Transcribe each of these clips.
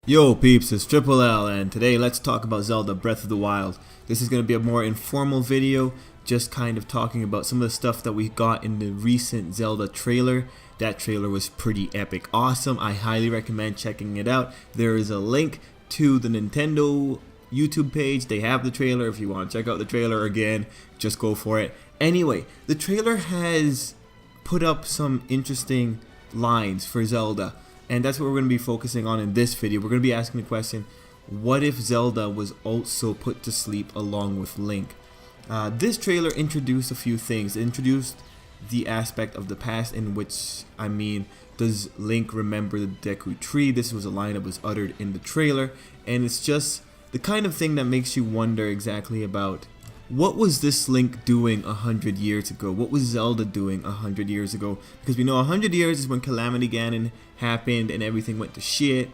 Yo peeps, it's Tripl-L and today let's talk about Zelda Breath of the Wild. This is going to be a more informal video, just kind of talking about some of the stuff that we got in the recent Zelda trailer. That trailer was pretty epic, awesome. I highly recommend checking it out. There is a link to the Nintendo YouTube page. They have the trailer. If you want to check out the trailer again, just go for it. Anyway, the trailer has put up some interesting lines for Zelda. And that's what we're going to be focusing on in this video. We're going to be asking the question, what if Zelda was also put to sleep along with Link? This trailer introduced a few things. It introduced the aspect of the past in which, does Link remember the Deku Tree? This was a line that was uttered in the trailer. And it's just the kind of thing that makes you wonder exactly about what was this Link doing 100 years ago? What was Zelda doing 100 years ago? Because we know 100 years is when Calamity Ganon happened and everything went to shit.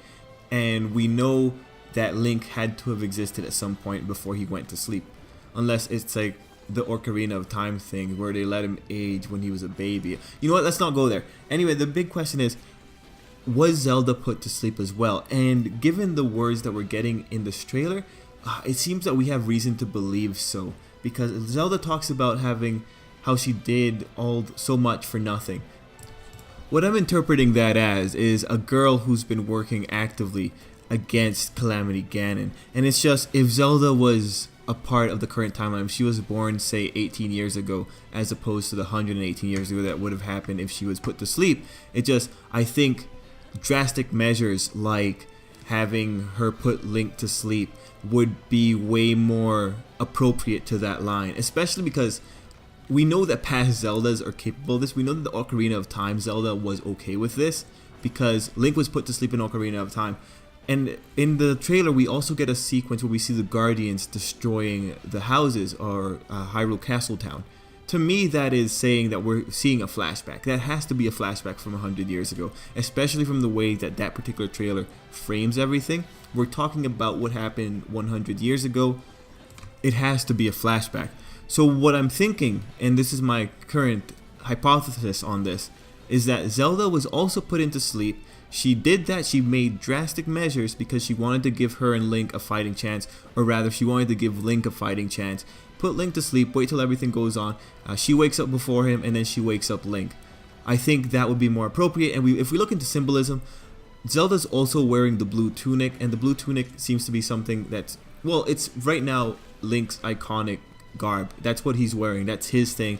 And we know that Link had to have existed at some point before he went to sleep. Unless it's like the Ocarina of Time thing where they let him age when he was a baby. You know what? Let's not go there. Anyway, the big question is, was Zelda put to sleep as well? And given the words that we're getting in this trailer, it seems that we have reason to believe so, because Zelda talks about how she did so much for nothing. What I'm interpreting that as is a girl who's been working actively against Calamity Ganon, and it's just, if Zelda was a part of the current timeline, if she was born say 18 years ago as opposed to the 118 years ago that would have happened if she was put to sleep, I think drastic measures like having her put Link to sleep would be way more appropriate to that line, especially because we know that past Zeldas are capable of this. We know that the Ocarina of Time Zelda was okay with this because Link was put to sleep in Ocarina of Time. And in the trailer we also get a sequence where we see the Guardians destroying the houses or Hyrule Castle Town. To me, that is saying that we're seeing a flashback. That has to be a flashback from 100 years ago, especially from the way that that particular trailer frames everything. We're talking about what happened 100 years ago. It has to be a flashback. So what I'm thinking, and this is my current hypothesis on this, is that Zelda was also put into sleep. She did that, she made drastic measures because she wanted to give her and Link a fighting chance, or rather she wanted to give Link a fighting chance. Put Link to sleep, wait till everything goes on. She wakes up before him and then she wakes up Link. I think that would be more appropriate, and if we look into symbolism, Zelda's also wearing the blue tunic, and the blue tunic seems to be something that's, well, it's right now Link's iconic garb. That's what he's wearing, that's his thing.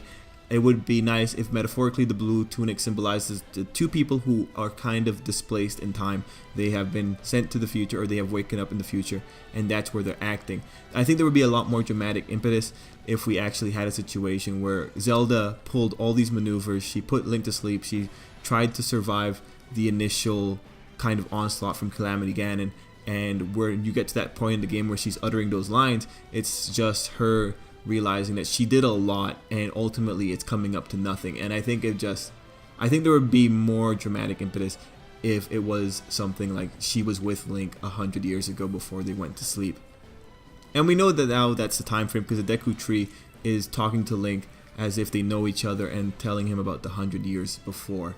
It would be nice if metaphorically the blue tunic symbolizes the two people who are kind of displaced in time. They have been sent to the future, or they have waken up in the future, and that's where they're acting. I think there would be a lot more dramatic impetus if we actually had a situation where Zelda pulled all these maneuvers, she put Link to sleep, she tried to survive the initial kind of onslaught from Calamity Ganon, and where you get to that point in the game where she's uttering those lines, it's just her realizing that she did a lot and ultimately it's coming up to nothing. And I think there would be more dramatic impetus if it was something like she was with Link 100 years ago before they went to sleep. And we know that now that's the time frame because the Deku Tree is talking to Link as if they know each other and telling him about the 100 years before.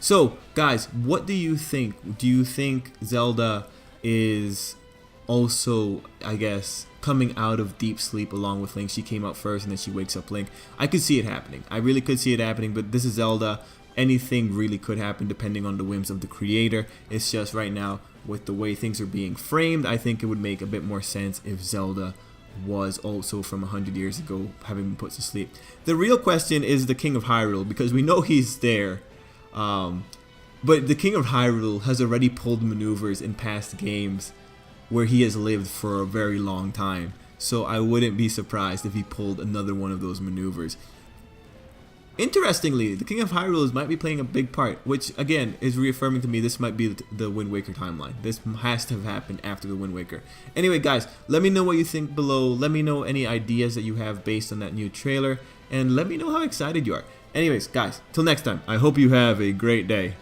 So guys, what do you think? Do you think Zelda is also, I guess, coming out of deep sleep along with Link? She came out first and then she wakes up Link. I could see it happening. I really could see it happening, but this is Zelda. Anything really could happen depending on the whims of the creator. It's just right now, with the way things are being framed, I think it would make a bit more sense if Zelda was also from 100 years ago, having been put to sleep. The real question is the King of Hyrule, because we know he's there. But the King of Hyrule has already pulled maneuvers in past games where he has lived for a very long time. So I wouldn't be surprised if he pulled another one of those maneuvers. Interestingly, the King of Hyrule might be playing a big part, which again is reaffirming to me this might be the Wind Waker timeline. This has to have happened after the Wind Waker. Anyway guys, let me know what you think below. Let me know any ideas that you have based on that new trailer, and let me know how excited you are. Anyways guys, till next time, I hope you have a great day.